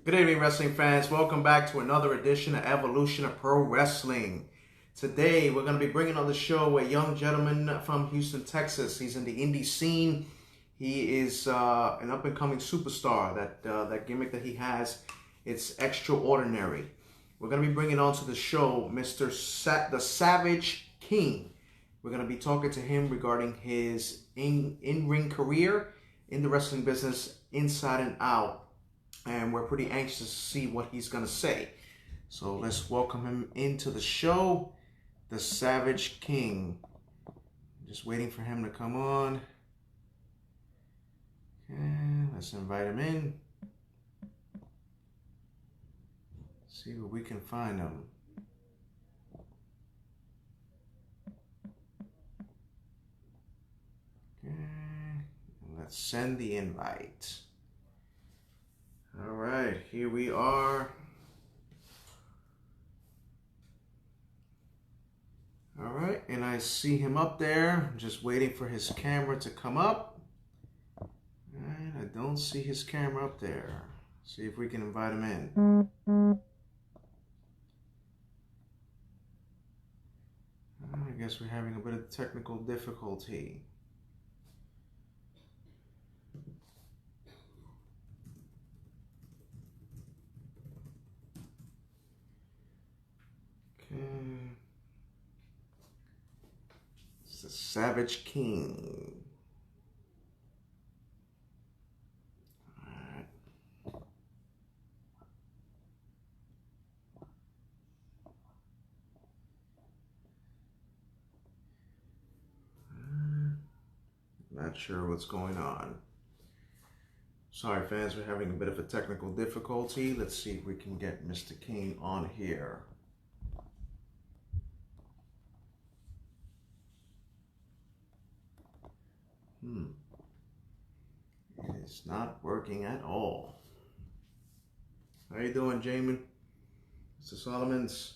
Good evening, wrestling fans. Welcome back to another edition of Evolution of Pro Wrestling. Today, we're going to be bringing on the show a young gentleman from Houston, Texas. He's in the indie scene. He is an up-and-coming superstar. That gimmick that he has, it's extraordinary. We're going to be bringing on to the show Mr. the Savage King. We're going to be talking to him regarding his in-ring career in the wrestling business, inside and out. And we're pretty anxious to see what he's going to say. So let's welcome him into the show, the Savage King. Just waiting for him to come on. Okay, let's invite him in. See where we can find him. Okay, let's send the invite. All right, here we are. All right, and I see him up there. I'm just waiting for his camera to come up. And I don't see his camera up there. See if we can invite him in. I guess we're having a bit of technical difficulty. Okay. It's the Savage King. Alright. Not sure what's going on. Sorry, fans, we're having a bit of a technical difficulty. Let's see if we can get Mr. King on here. It is not working at all. How you doing, Jamin? Mr. Solomons?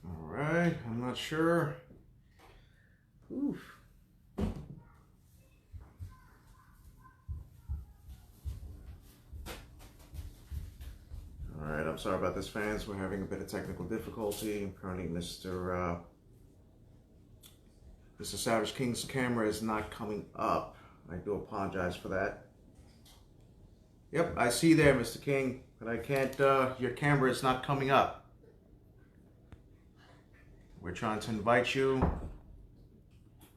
All right, I'm not sure. Oof. Alright, I'm sorry about this, fans. We're having a bit of technical difficulty. Currently, Mr. Savage King's camera is not coming up. I do apologize for that. Yep, I see there, Mr. King, but I can't, your camera is not coming up. We're trying to invite you,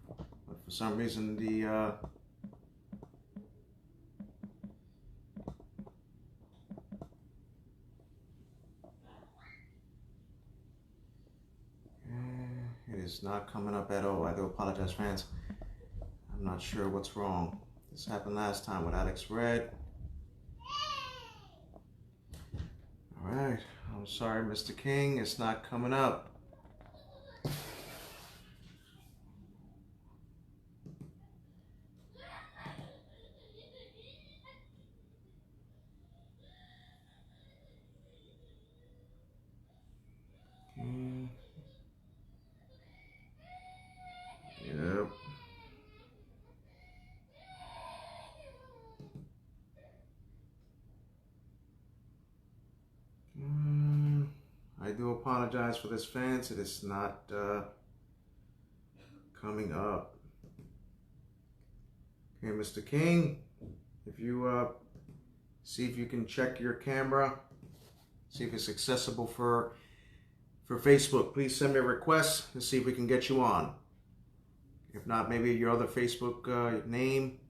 but for some reason it is not coming up at all. I do apologize, fans. I'm not sure what's wrong. This happened last time with Alex Red. Alright, I'm sorry, Mr. King. It's not coming up. Yep. I do apologize for this, fans. It is not coming up. Okay, Mr. King, if you see if you can check your camera, see if it's accessible for Facebook. Please send me a request to see if we can get you on. If not, maybe your other Facebook name.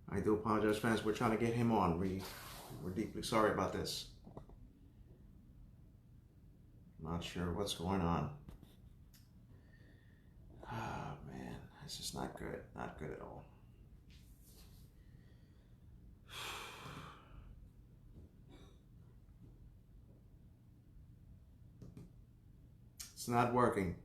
I do apologize, fans. We're trying to get him on. We're deeply sorry about this. Not sure what's going on. Ah, man, this is not good. Not good at all. It's not working.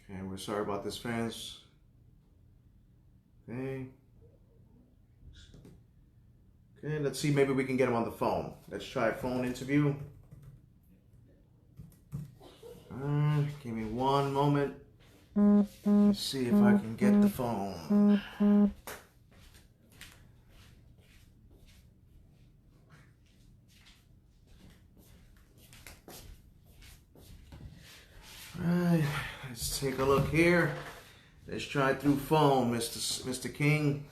Okay, we're sorry about this, fans. Okay. Okay, let's see, maybe we can get him on the phone. Let's try a phone interview. Give me one moment. Let's see if I can get the phone. Alright, let's take a look here. Let's try through phone, Mr. King.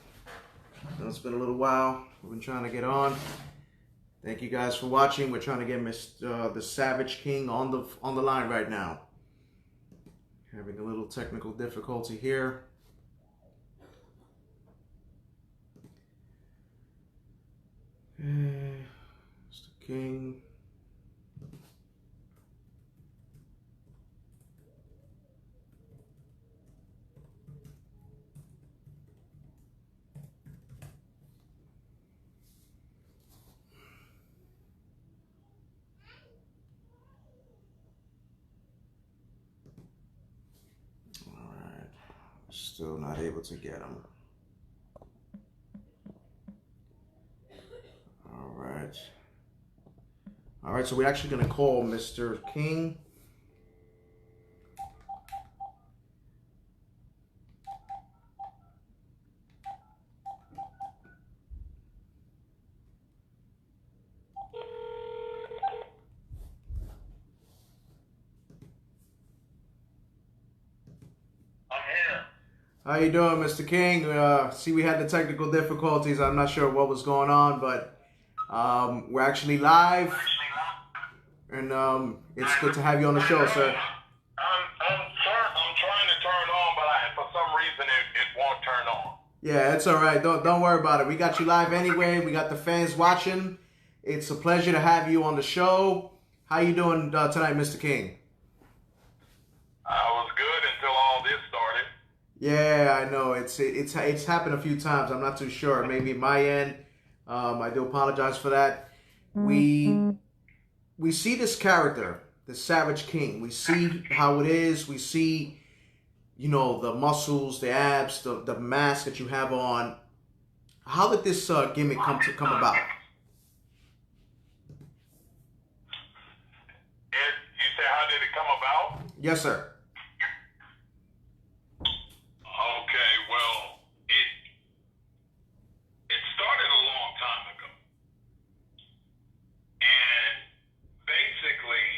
It's been a little while. We've been trying to get on. Thank you guys for watching. We're trying to get the Savage King on the line right now. Having a little technical difficulty here. Okay, Mr. King. Still not able to get him. All right, so we're actually going to call Mr. King. How you doing, Mr. King? See, we had the technical difficulties. I'm not sure what was going on, but we're actually live, and it's good to have you on the show, sir. I'm trying to turn on, but for some reason it won't turn on. Yeah, it's all right. Don't worry about it. We got you live anyway. We got the fans watching. It's a pleasure to have you on the show. How you doing tonight, Mr. King? I was good until all this started. Yeah, I know. It's happened a few times. I'm not too sure. Maybe my end. I do apologize for that. We see this character, the Savage King. We see how it is. We see, you know, the muscles, the abs, the mask that you have on. How did this gimmick come about? You say how did it come about? Yes, sir. Okay, well, it started a long time ago. And basically,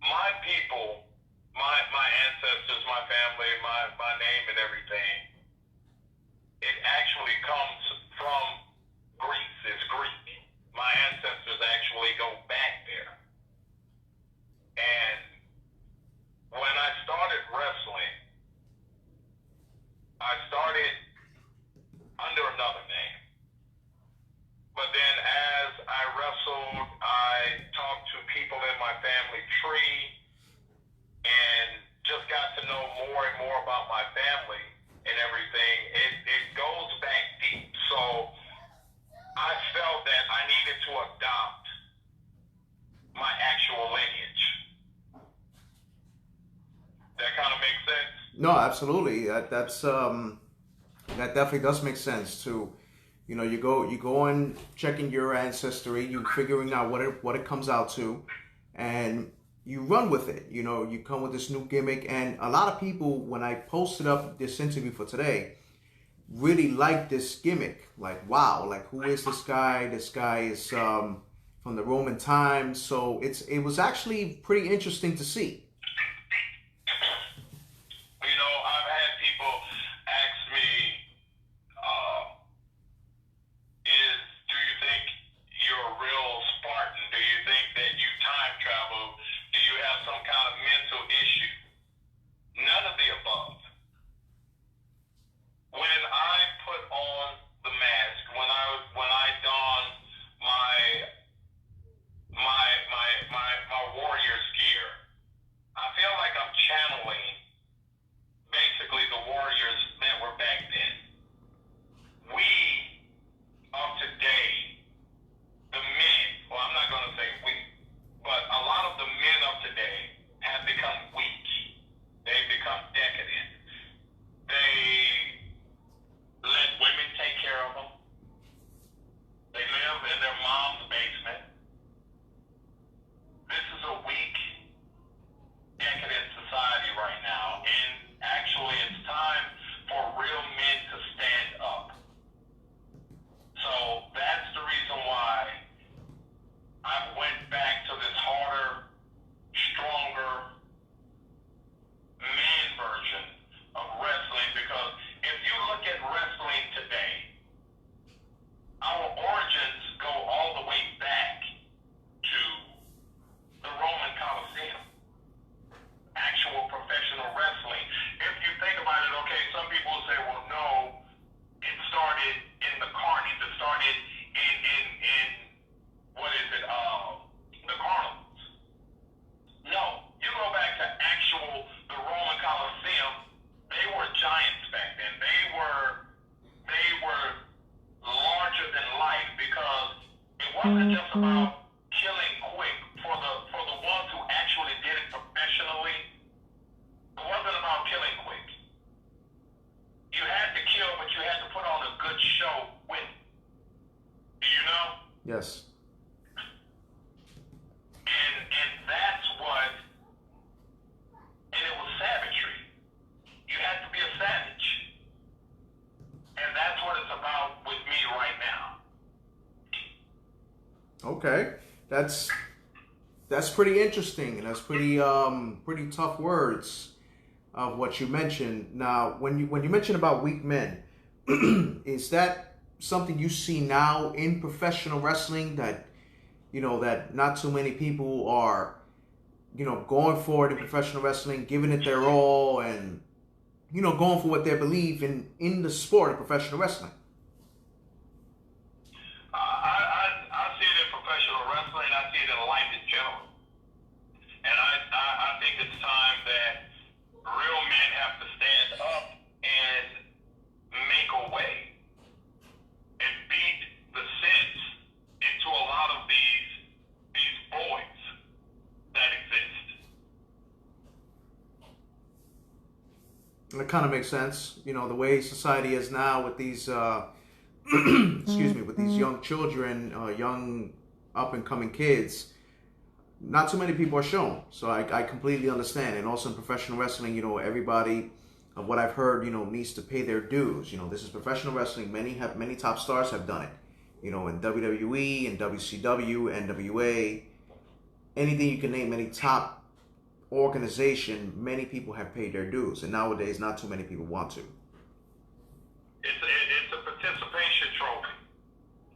my people, my ancestors, my family, my name and everything, it actually comes from Greece. It's Greek. My ancestors actually go back there. And when I started wrestling, I started under another name. But then as I wrestled, I talked to people in my family tree and just got to know more and more about my family and everything. It goes back deep. So I felt that I needed to adopt my actual lineage. That kind of makes sense? No, absolutely. That definitely does make sense too. You know, you go and checking your ancestry, you figuring out what it comes out to, and you run with it. You know, you come with this new gimmick, and a lot of people, when I posted up this interview for today, really liked this gimmick. Like, wow, like who is this guy? This guy is from the Roman times, so it was actually pretty interesting to see. You know, I've had people ask me, do you think you're a real Spartan? Do you think that you time travel? Do you have some kind of mental issue? None of the above. When I put on the mask, when I don my warrior's gear, started, okay, some people will say, well, no, it started in the carnies. It started in what is it, the carnivals. No, you go back to the Roman Colosseum, they were giants back then. They were larger than life because it wasn't just about killing quick. For the ones who actually did it professionally, it wasn't about killing quick. You had to kill, but you had to put on a good show with it. Do you know? Yes. And that's what, and it was savagery. You had to be a savage. And that's what it's about with me right now. Okay. That's pretty interesting, and that's pretty tough words of what you mentioned. Now, when you mention about weak men, is that something you see now in professional wrestling, that that not too many people are going for it in professional wrestling, giving it their all, and going for what they believe in the sport of professional wrestling? I see it in professional wrestling. I see it in life in general. And I think it's time that real men have to stand up and make a way and beat the sense into a lot of these voids that exist. And it kind of makes sense, the way society is now with these, excuse me, with these young children, young up-and-coming kids. Not too many people are shown, so I completely understand. And also in professional wrestling, everybody, what I've heard, needs to pay their dues. This is professional wrestling. Many top stars have done it. In WWE, in WCW, NWA, anything you can name, any top organization, many people have paid their dues, and nowadays not too many people want to. It's a participation trophy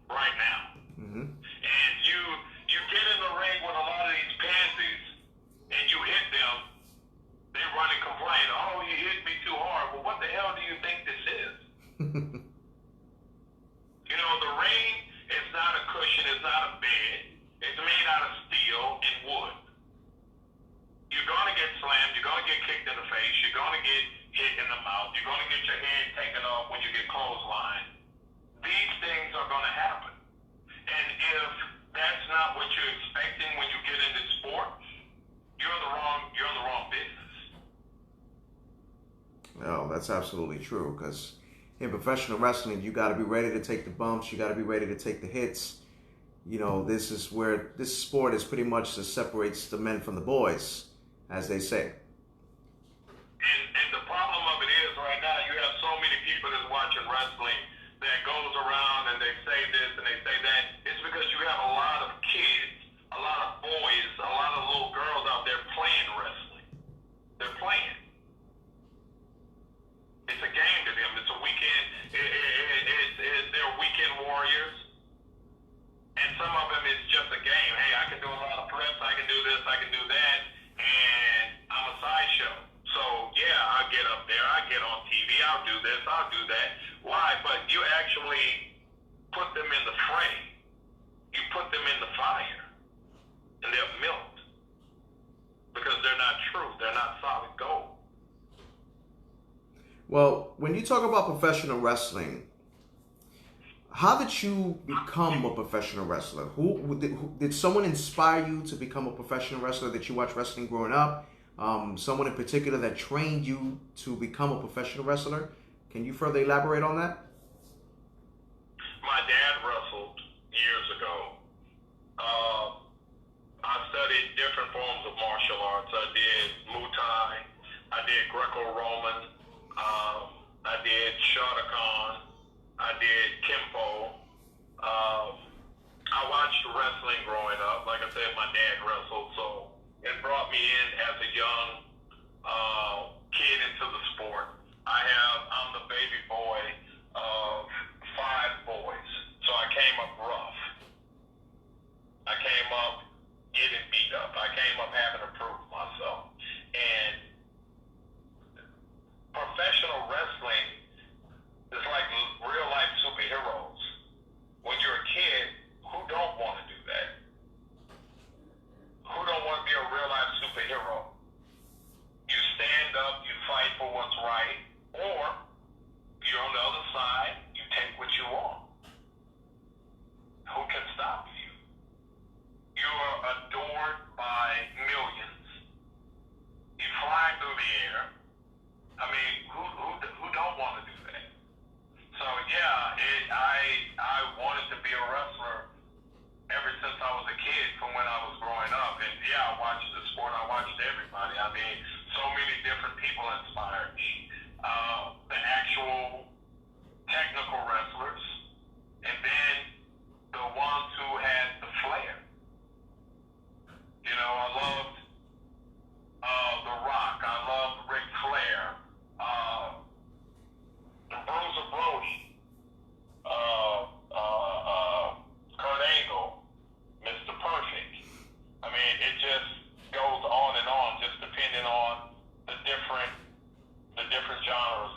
right now. Mm-hmm. And you get in the ring with a lot of these pansies, and you hit them, they run and complain, oh, you hit me too hard. Well, what the hell do you think this is? The ring is not a cushion, it's not a bed. It's made out of steel and wood. You're going to get slammed, you're going to get kicked in the face, you're going to get hit in the mouth, you're going to get your head taken off when you get clotheslined. These things are going to happen. And if that's not what you're expecting when you get into sport, you're in the wrong business. Well, that's absolutely true, because in professional wrestling, you got to be ready to take the bumps, you got to be ready to take the hits. This is where this sport is pretty much that separates the men from the boys, as they say. And the problem of it is right now, you have so many people that's watching wrestling that goes around and they say this and they say that. It's because you have a lot of kids, a lot of boys, a lot of little girls out there playing wrestling. They're playing. It's a game to them. It's a weekend. They're weekend warriors. And some of them is just a game. Hey, I can do a lot of flips. I can do this. I can do that. And I'm a sideshow. So, yeah, I'll get up there. I get on TV. I'll do this. I'll do that. Why? But you actually put them in the fray. You put them in the fire. And they're milked. Because they're not true. They're not solid gold. Well, when you talk about professional wrestling, how did you become a professional wrestler? Who did someone inspire you to become a professional wrestler? That you watched wrestling growing up? Someone in particular that trained you to become a professional wrestler? Can you further elaborate on that? My dad wrestled years ago. I studied different forms of martial arts. I did Muay Thai. I did Greco-Roman. I did Shotokan. I did Kempo. I watched wrestling growing up. Like I said, my dad wrestled, so it brought me in as a young kid into the sport. I'm the baby boy of 5 boys, so I came up rough. I came up getting beat up. I came up having to prove myself. And professional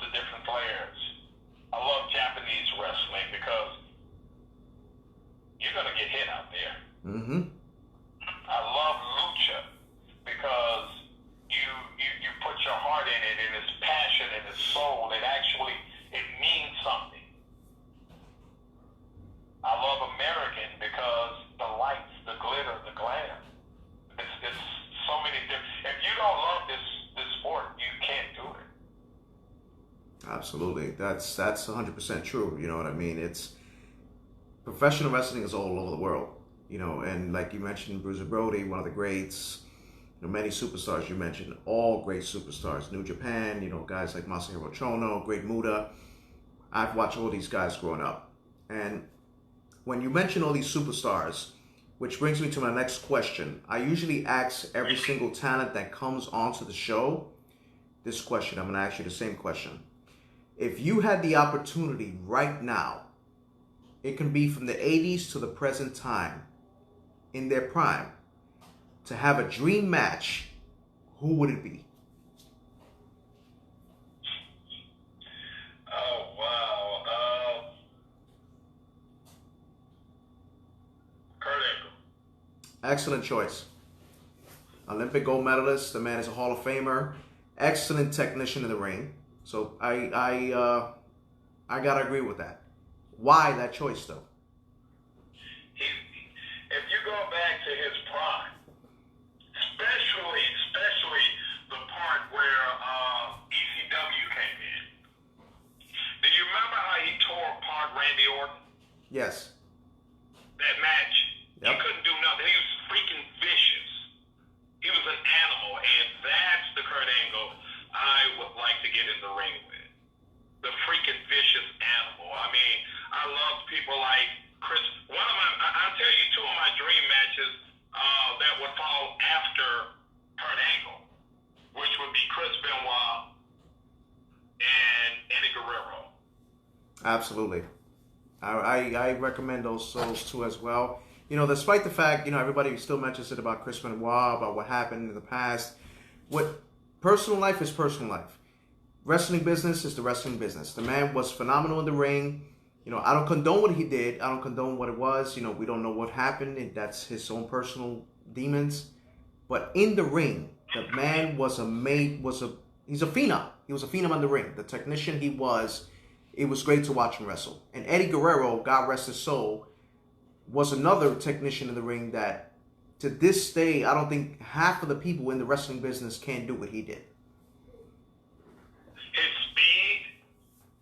the different players. I love Japanese wrestling because you're going to get hit out there. Mm-hmm. I love lucha because you put your heart in it, and it's passion and it's soul. It means something. I love American because the lights, the glitter, the glam. It's so many different. If you don't love this sport, you can't do it. Absolutely. That's 100% true. You know what I mean? It's professional wrestling is all over the world. You know, and like you mentioned, Bruiser Brody, one of the greats. You know, many superstars you mentioned, all great superstars. New Japan, you know, guys like Masahiro Chono, Great Muta. I've watched all these guys growing up. And when you mention all these superstars, which brings me to my next question. I usually ask every single talent that comes onto the show this question. I'm going to ask you the same question. If you had the opportunity right now, it can be from the 80s to the present time, in their prime, to have a dream match, who would it be? Oh, wow. Kurt Angle. Excellent choice. Olympic gold medalist. The man is a Hall of Famer. Excellent technician in the ring. So I gotta agree with that. Why that choice though? If you go back to his prime, especially the part where ECW came in. Do you remember how he tore apart Randy Orton? Yes. That match, Yep. He couldn't do nothing. He was freaking vicious. He was an animal, and that's the Kurt Angle I would like to get in the ring with. The freaking vicious animal. I mean, I love people like Chris. I'll tell you two of my dream matches that would fall after Kurt Angle, which would be Chris Benoit and Eddie Guerrero. Absolutely. I recommend those two as well. You know, despite the fact, you know, everybody still mentions it about Chris Benoit, about what happened in the past. What personal life is personal life. Wrestling business is the wrestling business. The man was phenomenal in the ring. You know, I don't condone what he did. I don't condone what it was. You know, we don't know what happened. And that's his own personal demons. But in the ring, the man he's a phenom. He was a phenom in the ring. The technician he was, it was great to watch him wrestle. And Eddie Guerrero, God rest his soul, was another technician in the ring that, to this day, I don't think half of the people in the wrestling business can do what he did. His speed,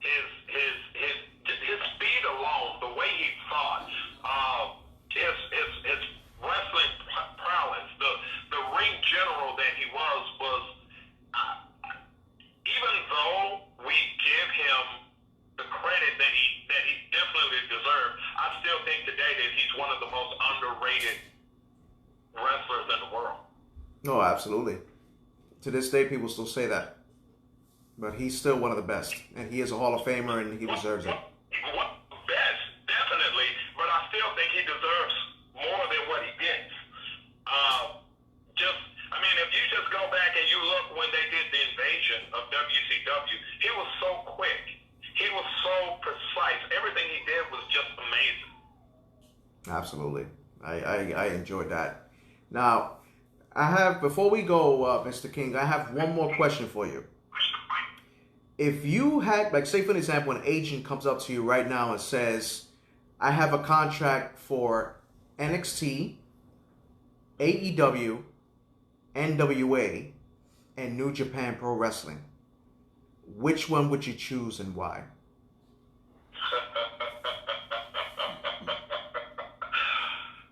his speed alone, the way he thought, his wrestling prowess, the ring general that he was even though we give him the credit that he definitely deserved, I still think today that he's one of the most underrated wrestlers in the world. Oh, absolutely. To this day, people still say that. But he's still one of the best. And he is a Hall of Famer, and he deserves it. Best, definitely. But I still think he deserves more than what he gets. If you just go back and you look when they did the invasion of WCW, he was so quick. He was so precise. Everything he did was just amazing. Absolutely. I enjoyed that. Now, before we go, Mr. King, I have one more question for you. If you had, like, say for example, an agent comes up to you right now and says, I have a contract for NXT, AEW, NWA, and New Japan Pro Wrestling, which one would you choose and why?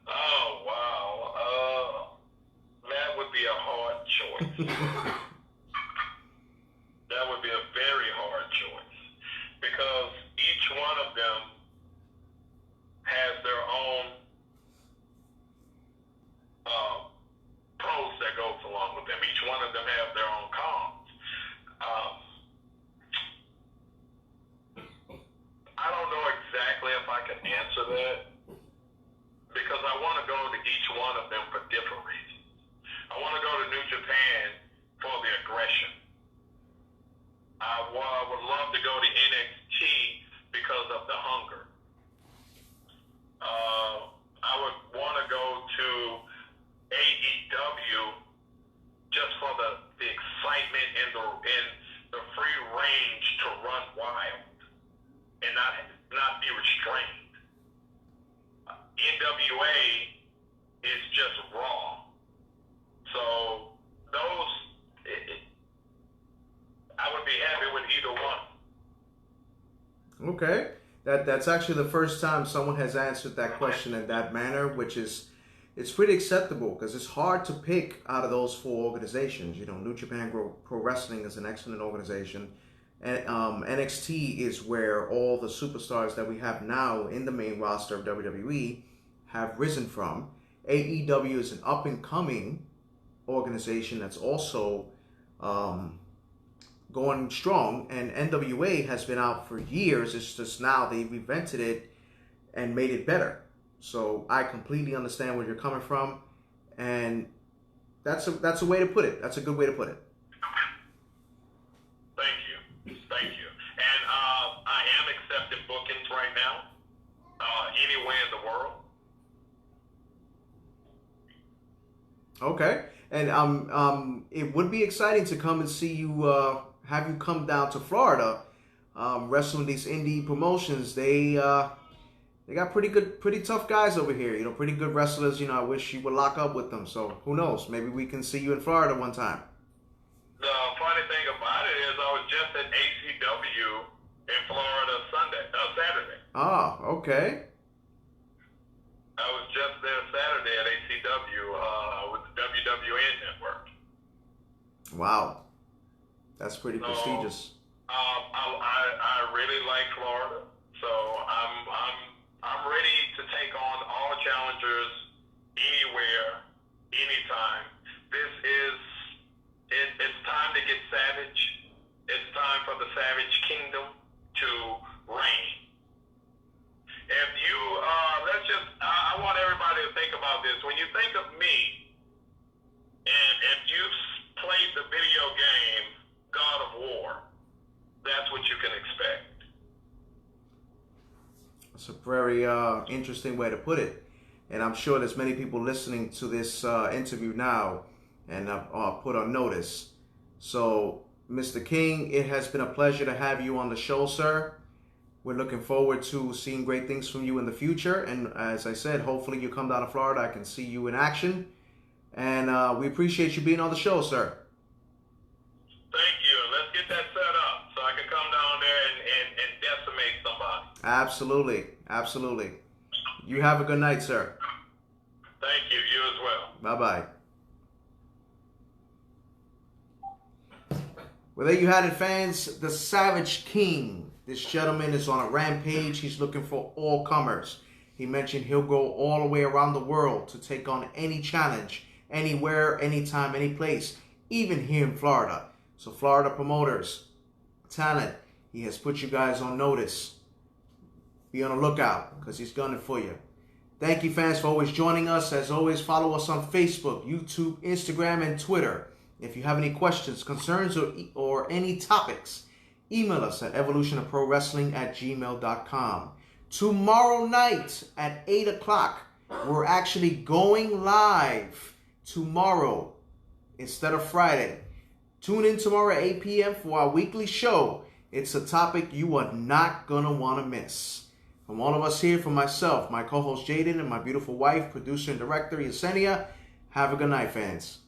Oh, wow. That would be a hard choice. That would be a very hard choice. Because each one of them has their own pros that goes along with them. Each one of them have their own cons. I don't know exactly if I can answer that because I want to go to each one of them for different reasons. I want to go to New Japan for the aggression. would love to go to NXT because of the hunger. I would want to go to AEW just for the excitement and the free range to run wild and not be restrained. NWA is just raw. So those, I would be happy with either one. Okay. That's actually the first time someone has answered that question in that manner, which is, it's pretty acceptable because it's hard to pick out of those four organizations. You know, New Japan Pro Wrestling is an excellent organization. And NXT is where all the superstars that we have now in the main roster of WWE have risen from. AEW is an up-and-coming organization that's also going strong, and NWA has been out for years. It's just now they've invented it and made it better. So I completely understand where you're coming from, and that's a way to put it. That's a good way to put it. Thank you. And I am accepting bookings right now, anywhere in the world. Okay, and it would be exciting to come and see you. Have you come down to Florida, wrestling these indie promotions? They got pretty tough guys over here. You know, pretty good wrestlers. You know, I wish you would lock up with them. So who knows? Maybe we can see you in Florida one time. The funny thing about it is, I was just at ACW in Florida Saturday. Ah, okay. I was just there Saturday at ACW with the WWN network. Wow. That's pretty prestigious. I really like Florida, so I'm ready to take on all challengers anywhere, anytime. It's time to get savage. It's time for the Savage Kingdom to reign. If you I want everybody to think about this. When you think of me, and if you've played the video game God of War, that's what you can expect. It's a very interesting way to put it. And I'm sure there's many people listening to this interview now and put on notice. So, Mr. King, it has been a pleasure to have you on the show, sir. We're looking forward to seeing great things from you in the future. And as I said, hopefully you come down to Florida. I can see you in action. And we appreciate you being on the show, sir. Thank you. Let's get that set up so I can come down there and decimate somebody. Absolutely. You have a good night, sir. Thank you. You as well. Bye-bye. Well, there you had it, fans. The Savage King. This gentleman is on a rampage. He's looking for all comers. He mentioned he'll go all the way around the world to take on any challenge, anywhere, anytime, any place, even here in Florida. So Florida promoters, talent, he has put you guys on notice. Be on the lookout because he's gunning for you. Thank you, fans, for always joining us. As always, follow us on Facebook, YouTube, Instagram, and Twitter. If you have any questions, concerns, or any topics, email us at evolutionofprowrestling@gmail.com. Tomorrow night at 8 o'clock, we're actually going live tomorrow instead of Friday. Tune in tomorrow at 8 p.m. for our weekly show. It's a topic you are not going to want to miss. From all of us here, from myself, my co-host Jaden, and my beautiful wife, producer and director Yesenia, have a good night, fans.